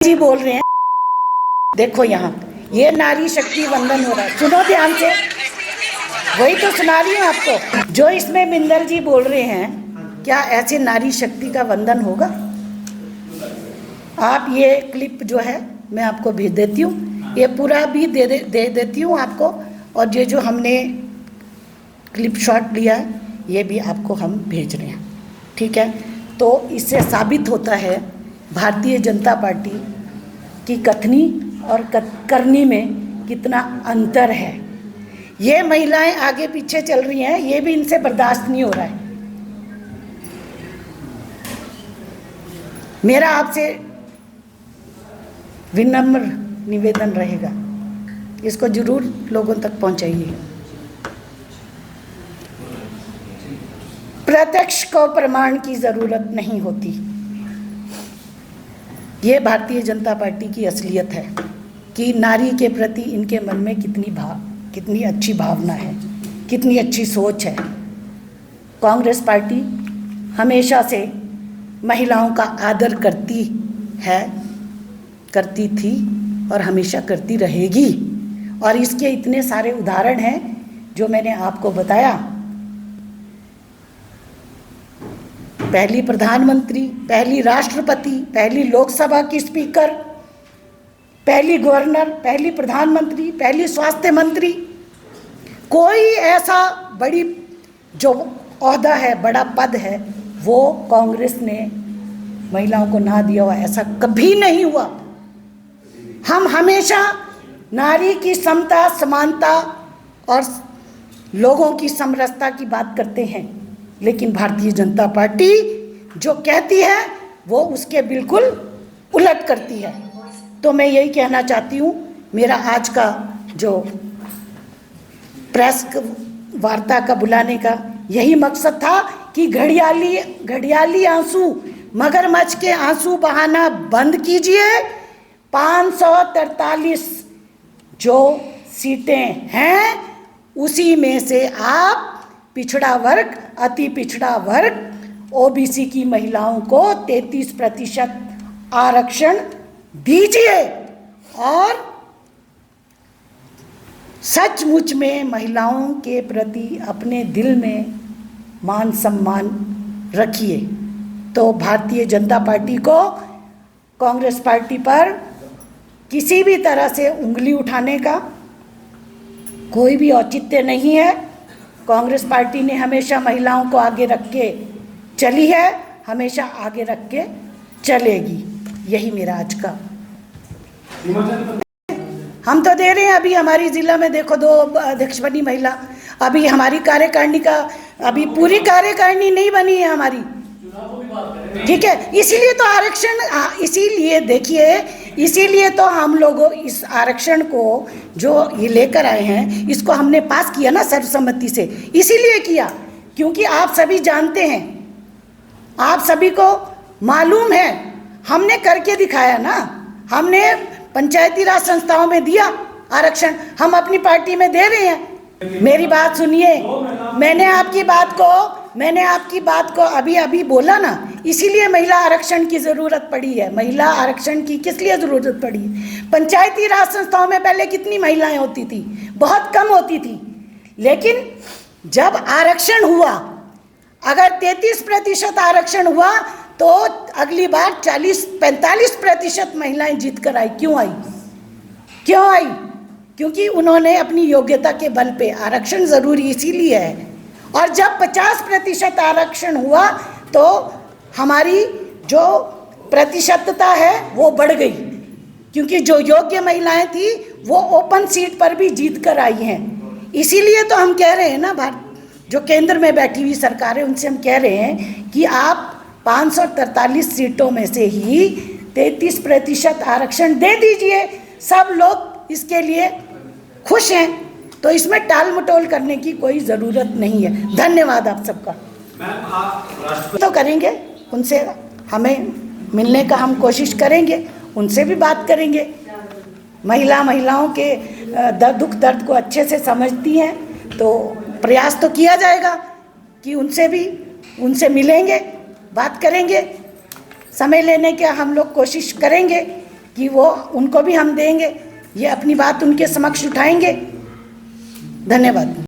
जी बोल रहे हैं। देखो यहाँ ये नारी शक्ति वंदन हो रहा है, सुनो ध्यान से, वही तो सुना रही हूँ आपको। जो इसमें मिंदर जी बोल रहे हैं, क्या ऐसे नारी शक्ति का वंदन होगा? आप ये क्लिप जो है मैं आपको भेज देती हूँ, ये पूरा भी दे देती हूँ आपको, और ये जो हमने क्लिप शॉट लिया है ये भी आपको हम भेज रहे हैं, ठीक है। तो इससे साबित होता है भारतीय जनता पार्टी की कथनी और करनी में कितना अंतर है। ये महिलाएं आगे पीछे चल रही हैं, ये भी इनसे बर्दाश्त नहीं हो रहा है। मेरा आपसे विनम्र निवेदन रहेगा, इसको जरूर लोगों तक पहुंचाइए। प्रत्यक्ष को प्रमाण की जरूरत नहीं होती। ये भारतीय जनता पार्टी की असलियत है कि नारी के प्रति इनके मन में कितनी अच्छी भावना है, कितनी अच्छी सोच है। कांग्रेस पार्टी हमेशा से महिलाओं का आदर करती है, करती थी और हमेशा करती रहेगी। और इसके इतने सारे उदाहरण हैं जो मैंने आपको बताया। पहली प्रधानमंत्री, पहली राष्ट्रपति, पहली लोकसभा की स्पीकर, पहली गवर्नर, पहली प्रधानमंत्री, पहली स्वास्थ्य मंत्री। कोई ऐसा बड़ी जो ओहदा है, बड़ा पद है, वो कांग्रेस ने महिलाओं को ना दिया हुआ, ऐसा कभी नहीं हुआ। हम हमेशा नारी की समता, समानता और लोगों की समरसता की बात करते हैं, लेकिन भारतीय जनता पार्टी जो कहती है वो उसके बिल्कुल उलट करती है। तो मैं यही कहना चाहती हूँ, मेरा आज का जो प्रेस वार्ता का बुलाने का यही मकसद था कि घड़ियाली आंसू, मगरमच्छ के आंसू बहाना बंद कीजिए। 543 जो सीटें हैं उसी में से आप पिछड़ा वर्ग, अति पिछड़ा वर्ग, ओबीसी की महिलाओं को 33% आरक्षण दीजिए और सचमुच में महिलाओं के प्रति अपने दिल में मान सम्मान रखिए। तो भारतीय जनता पार्टी को कांग्रेस पार्टी पर किसी भी तरह से उंगली उठाने का कोई भी औचित्य नहीं है। कांग्रेस पार्टी ने हमेशा महिलाओं को आगे रख के चली है, हमेशा आगे रख के चलेगी। यही मेरा आज का। हम तो दे रहे हैं, अभी हमारी जिला में देखो 2 अध्यक्ष बनी महिला। अभी हमारी कार्यकारिणी का अभी पूरी कार्यकारिणी नहीं बनी है हमारी, ठीक है। इसीलिए तो आरक्षण, इसीलिए देखिए, इसीलिए तो हम लोगों इस आरक्षण को जो ये लेकर आए हैं, इसको हमने पास किया ना सर्वसम्मति से। इसीलिए किया क्योंकि आप सभी जानते हैं, आप सभी को मालूम है, हमने करके दिखाया ना। हमने पंचायती राज संस्थाओं में दिया आरक्षण, हम अपनी पार्टी में दे रहे हैं। मेरी बात सुनिए, मैंने आपकी बात को अभी बोला ना, इसीलिए महिला आरक्षण की ज़रूरत पड़ी है। महिला आरक्षण की किस लिए ज़रूरत पड़ी? पंचायती राज संस्थाओं में पहले कितनी महिलाएं होती थी? बहुत कम होती थी। लेकिन जब आरक्षण हुआ, अगर 33% आरक्षण हुआ तो अगली बार 40-45% महिलाएं जीत कर आई। क्यों आई? क्योंकि उन्होंने अपनी योग्यता के बल पे, आरक्षण ज़रूरी इसीलिए है। और जब 50% आरक्षण हुआ तो हमारी जो प्रतिशतता है वो बढ़ गई, क्योंकि जो योग्य महिलाएं थी वो ओपन सीट पर भी जीत कर आई हैं। इसीलिए तो हम कह रहे हैं ना, जो केंद्र में बैठी हुई सरकार है उनसे हम कह रहे हैं कि आप 543 सीटों में से ही 33% आरक्षण दे दीजिए। सब लोग इसके लिए खुश हैं, तो इसमें टाल मटोल करने की कोई ज़रूरत नहीं है। धन्यवाद आप सबका। तो करेंगे, उनसे हमें मिलने का हम कोशिश करेंगे, उनसे भी बात करेंगे। महिलाओं के दुख दर्द को अच्छे से समझती हैं, तो प्रयास तो किया जाएगा कि उनसे मिलेंगे, बात करेंगे। समय लेने के हम लोग कोशिश करेंगे कि वो उनको भी हम देंगे, ये अपनी बात उनके समक्ष उठाएंगे। धन्यवाद।